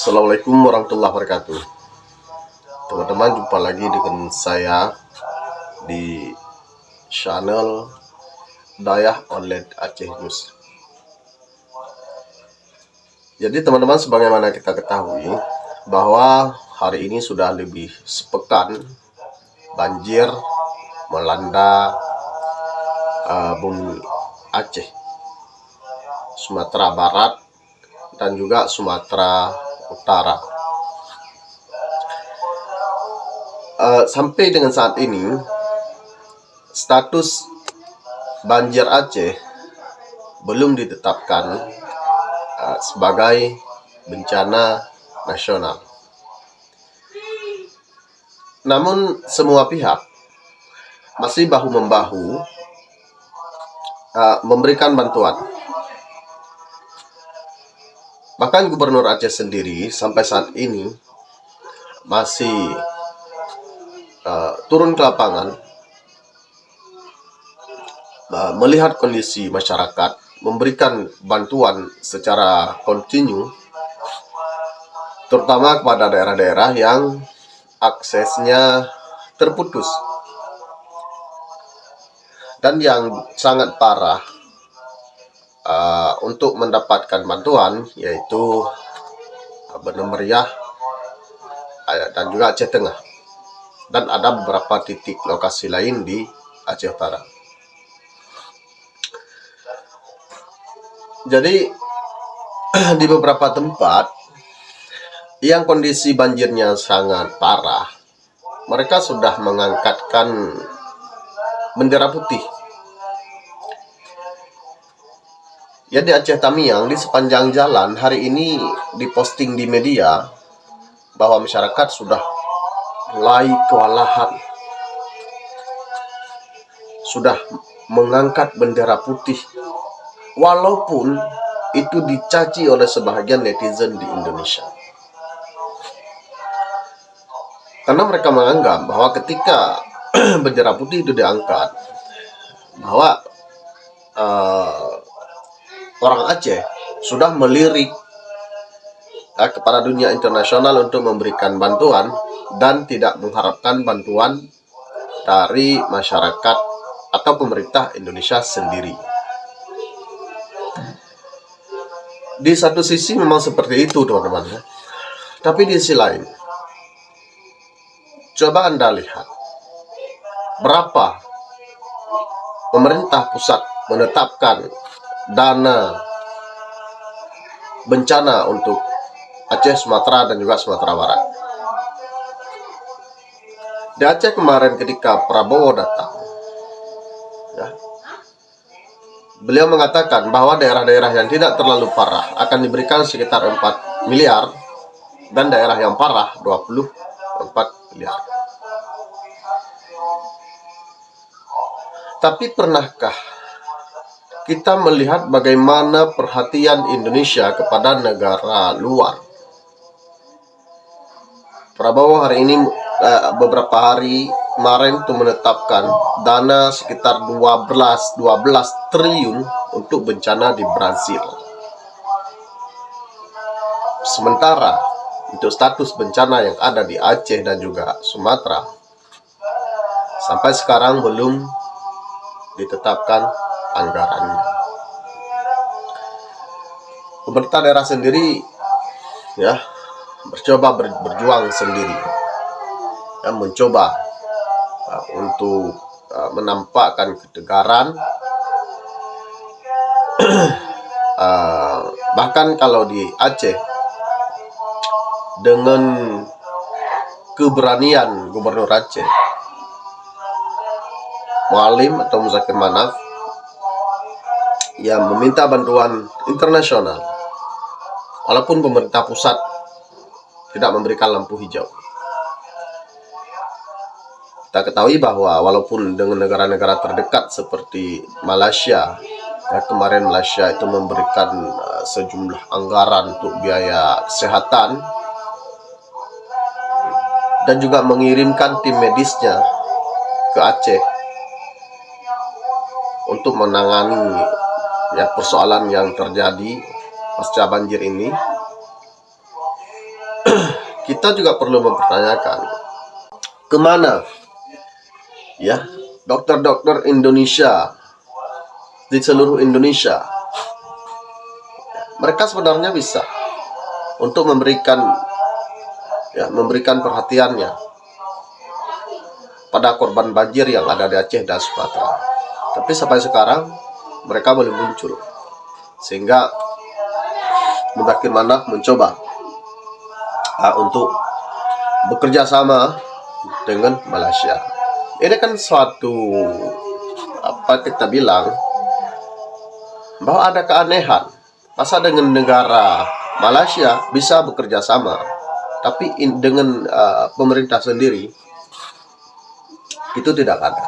Assalamualaikum warahmatullahi wabarakatuh. Teman-teman, jumpa lagi dengan saya di channel Dayah Online Aceh News. Jadi teman-teman, sebagaimana kita ketahui bahwa hari ini sudah lebih sepekan banjir melanda bumi Aceh, Sumatera Barat, dan juga Sumatera Utara. Sampai dengan saat ini, status banjir Aceh belum ditetapkan sebagai bencana nasional. Namun semua pihak masih bahu-membahu memberikan bantuan. Bahkan Gubernur Aceh sendiri sampai saat ini masih turun ke lapangan, melihat kondisi masyarakat, memberikan bantuan secara kontinu, terutama kepada daerah-daerah yang aksesnya terputus. Dan yang sangat parah untuk mendapatkan bantuan yaitu Banda Meriah dan juga Aceh Tengah, dan ada beberapa titik lokasi lain di Aceh Utara. Jadi di beberapa tempat yang kondisi banjirnya sangat parah, mereka sudah mengangkatkan bendera putih. Ya, di Aceh Tamiang, di sepanjang jalan hari ini diposting di media bahwa masyarakat sudah mulai kewalahan, sudah mengangkat bendera putih, walaupun itu dicaci oleh sebahagian netizen di Indonesia. Karena mereka menganggap bahwa ketika bendera putih itu diangkat, bahwa orang Aceh sudah melirik kepada dunia internasional untuk memberikan bantuan dan tidak mengharapkan bantuan dari masyarakat atau pemerintah Indonesia sendiri. Di satu sisi memang seperti itu, teman-teman. Tapi di sisi lain, coba Anda lihat berapa pemerintah pusat menetapkan dana bencana untuk Aceh, Sumatera, dan juga Sumatera Barat. Di Aceh kemarin ketika Prabowo datang, beliau mengatakan bahwa daerah-daerah yang tidak terlalu parah akan diberikan sekitar 4 miliar dan daerah yang parah 24 miliar. Tapi pernahkah kita melihat bagaimana perhatian Indonesia kepada negara luar? Prabowo hari ini beberapa hari kemarin itu menetapkan dana sekitar 12 triliun untuk bencana di Brazil. Sementara untuk status bencana yang ada di Aceh dan juga Sumatera sampai sekarang belum ditetapkan anggarannya. Pemerintah daerah sendiri mencoba berjuang sendiri, mencoba untuk menampakkan ketegaran. Bahkan kalau di Aceh, dengan keberanian Gubernur Aceh Mualim atau Muzakir Manaf yang meminta bantuan internasional, walaupun pemerintah pusat tidak memberikan lampu hijau. Kita ketahui bahwa walaupun dengan negara-negara terdekat seperti Malaysia, kemarin Malaysia itu memberikan sejumlah anggaran untuk biaya kesehatan dan juga mengirimkan tim medisnya ke Aceh untuk menangani persoalan yang terjadi pasca banjir ini. kita juga perlu mempertanyakan kemana ya dokter-dokter Indonesia di seluruh Indonesia. Mereka sebenarnya bisa untuk memberikan perhatiannya pada korban banjir yang ada di Aceh dan Sumatera. Tapi sampai sekarang mereka belum muncul, sehingga bagaimana mencoba untuk bekerja sama dengan Malaysia. Ini kan suatu kita bilang bahwa ada keanehan. Masa dengan negara Malaysia bisa bekerja sama, tapi dengan pemerintah sendiri itu tidak ada.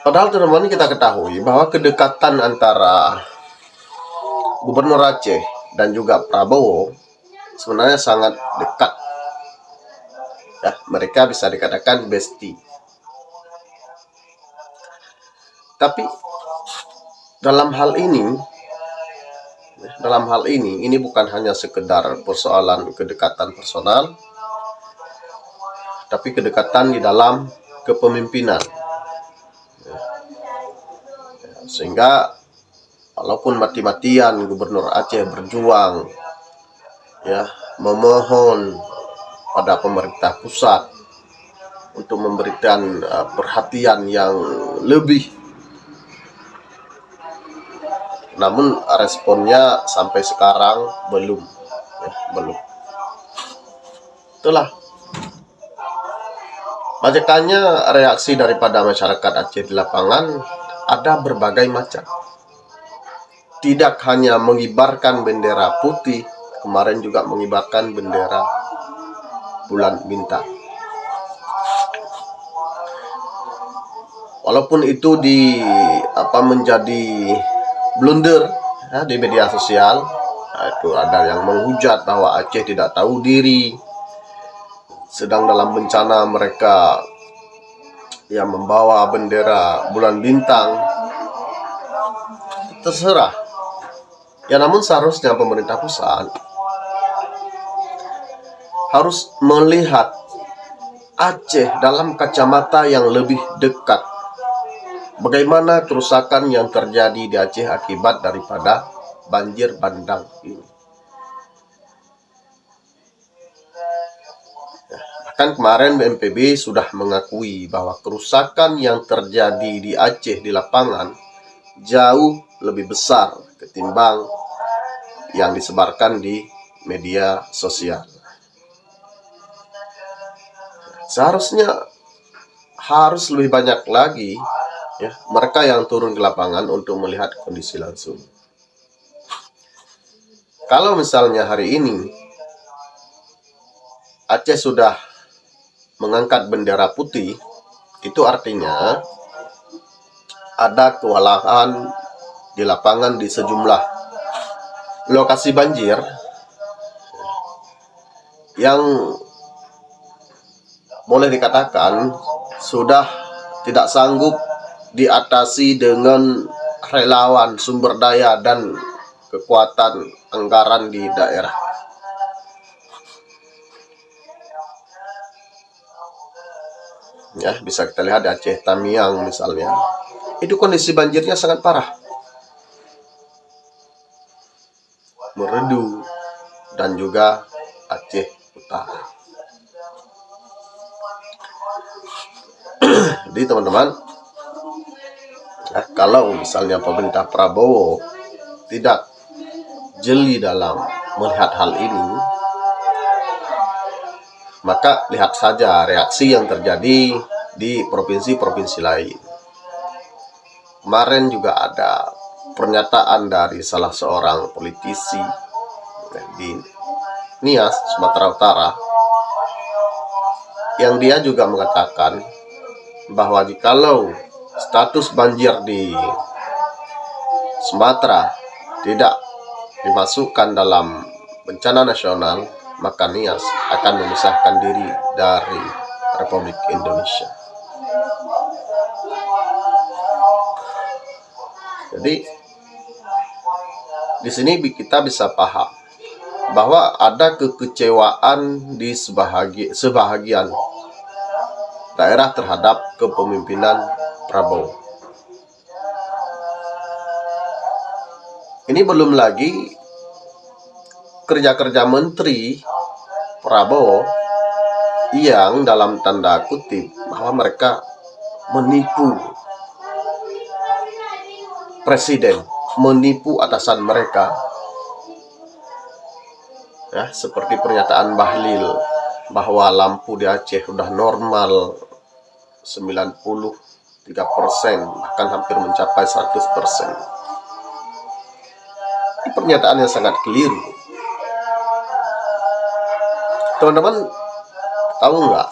Padahal teman-teman, kita ketahui bahwa kedekatan antara Gubernur Aceh dan juga Prabowo sebenarnya sangat dekat. Ya, mereka bisa dikatakan bestie. Tapi dalam hal ini bukan hanya sekedar persoalan kedekatan personal, tapi kedekatan di dalam kepemimpinan. Sehingga walaupun mati-matian Gubernur Aceh berjuang memohon pada pemerintah pusat untuk memberikan perhatian yang lebih, namun responnya sampai sekarang belum. Itulah banyaknya reaksi daripada masyarakat Aceh di lapangan. Ada berbagai macam. Tidak hanya mengibarkan bendera putih, kemarin juga mengibarkan bendera bulan bintang. Walaupun itu menjadi blunder di media sosial, itu ada yang menghujat bahwa Aceh tidak tahu diri, sedang dalam bencana mereka yang membawa bendera bulan bintang. Terserah. Ya, namun seharusnya pemerintah pusat harus melihat Aceh dalam kacamata yang lebih dekat. Bagaimana kerusakan yang terjadi di Aceh akibat daripada banjir bandang ini. Kan kemarin BNPB sudah mengakui bahwa kerusakan yang terjadi di Aceh di lapangan jauh lebih besar ketimbang yang disebarkan di media sosial. Seharusnya harus lebih banyak lagi mereka yang turun ke lapangan untuk melihat kondisi langsung. Kalau misalnya hari ini Aceh sudah mengangkat bendera putih, itu artinya ada kewalahan di lapangan di sejumlah lokasi banjir yang boleh dikatakan sudah tidak sanggup diatasi dengan relawan, sumber daya, dan kekuatan anggaran di daerah. Ya, bisa kita lihat di Aceh Tamiang misalnya, itu kondisi banjirnya sangat parah, Meredu dan juga Aceh Utara. Jadi teman-teman, kalau misalnya pemerintah Prabowo tidak jeli dalam melihat hal ini, maka lihat saja reaksi yang terjadi di provinsi-provinsi lain. Kemarin juga ada pernyataan dari salah seorang politisi di Nias, Sumatera Utara, yang dia juga mengatakan bahwa jikalau status banjir di Sumatera tidak dimasukkan dalam bencana nasional, maka Nias akan memisahkan diri dari Republik Indonesia. Jadi di sini kita bisa paham bahwa ada kekecewaan di sebahagian daerah terhadap kepemimpinan Prabowo. Ini belum lagi kerja-kerja menteri Prabowo yang dalam tanda kutip bahwa mereka menipu presiden, menipu atasan mereka. Ya, seperti pernyataan Bahlil bahwa lampu di Aceh sudah normal 93%, bahkan hampir mencapai 100%. Ini pernyataan yang sangat keliru. Teman-teman tahu nggak?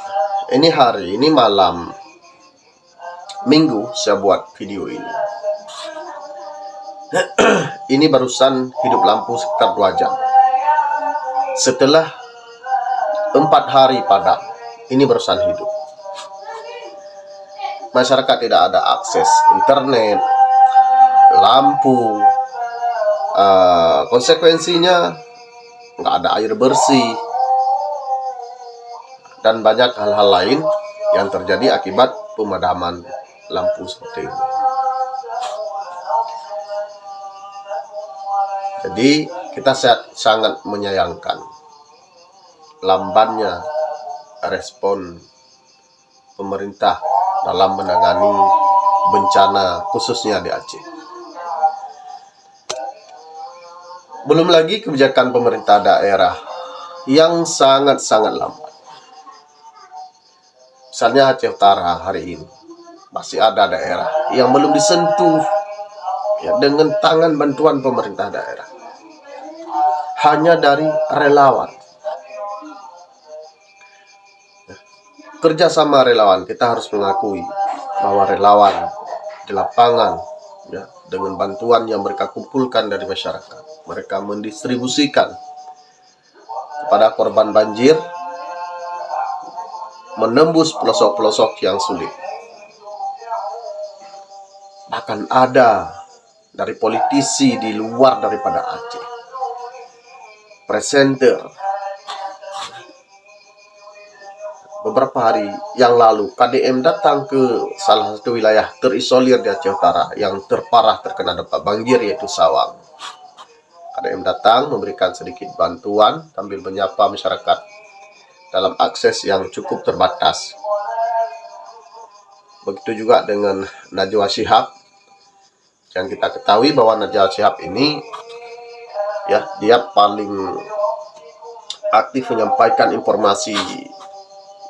Ini malam Minggu saya buat video ini. Ini barusan hidup lampu sekitar 2 jam. Setelah 4 hari padam, ini barusan hidup. Masyarakat tidak ada akses internet, lampu, konsekuensinya nggak ada air bersih, dan banyak hal-hal lain yang terjadi akibat pemadaman lampu seperti ini. Jadi kita sangat menyayangkan lambannya respon pemerintah dalam menangani bencana khususnya di Aceh. Belum lagi kebijakan pemerintah daerah yang sangat-sangat lambat. Misalnya Aceh Utara hari ini masih ada daerah yang belum disentuh ya, dengan tangan bantuan pemerintah daerah, hanya dari relawan. Kerjasama relawan, kita harus mengakui bahwa relawan di lapangan ya, dengan bantuan yang mereka kumpulkan dari masyarakat, mereka mendistribusikan kepada korban banjir, menembus pelosok-pelosok yang sulit. Bahkan ada dari politisi di luar daripada Aceh, presenter. Beberapa hari yang lalu KDM datang ke salah satu wilayah terisolir di Aceh Utara yang terparah terkena dampak banjir, yaitu Sawang. KDM datang memberikan sedikit bantuan sambil menyapa masyarakat dalam akses yang cukup terbatas. Begitu juga dengan Najwa Shihab, yang kita ketahui bahwa Najwa Shihab ini ya, dia paling aktif menyampaikan informasi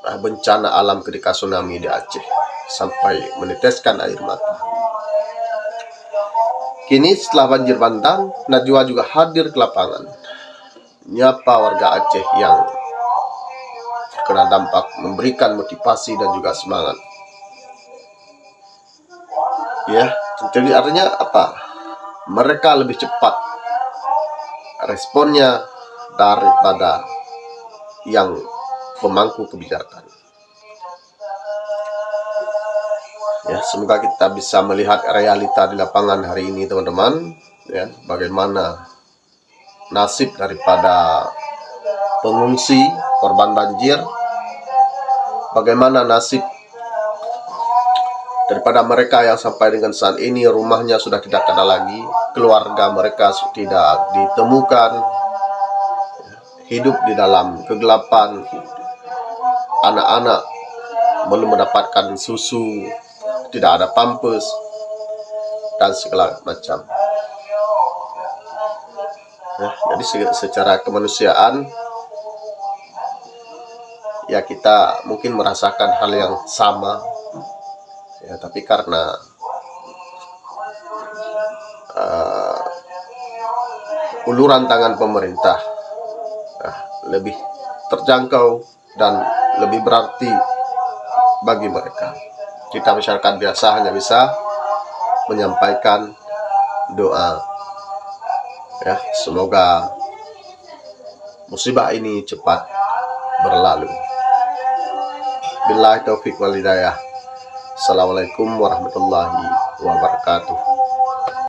bencana alam ketika tsunami di Aceh sampai meneteskan air mata. Kini setelah banjir bandang, Najwa juga hadir ke lapangan, menyapa warga Aceh yang kena dampak, memberikan motivasi dan juga semangat. Ya, jadi artinya apa? Mereka lebih cepat responnya daripada yang pemangku kebijakan. Ya, semoga kita bisa melihat realita di lapangan hari ini, teman-teman. Ya, bagaimana nasib daripada pengungsi korban banjir, bagaimana nasib daripada mereka yang sampai dengan saat ini rumahnya sudah tidak ada lagi, keluarga mereka tidak ditemukan, hidup di dalam kegelapan, anak-anak belum mendapatkan susu, tidak ada pampers, dan segala macam. Ya, jadi secara kemanusiaan ya, kita mungkin merasakan hal yang sama ya, tapi karena uluran tangan pemerintah lebih terjangkau dan lebih berarti bagi mereka. Kita masyarakat biasa hanya bisa menyampaikan doa ya, semoga musibah ini cepat berlalu. Billahi taufiq wal hidayah. Assalamualaikum warahmatullahi wabarakatuh.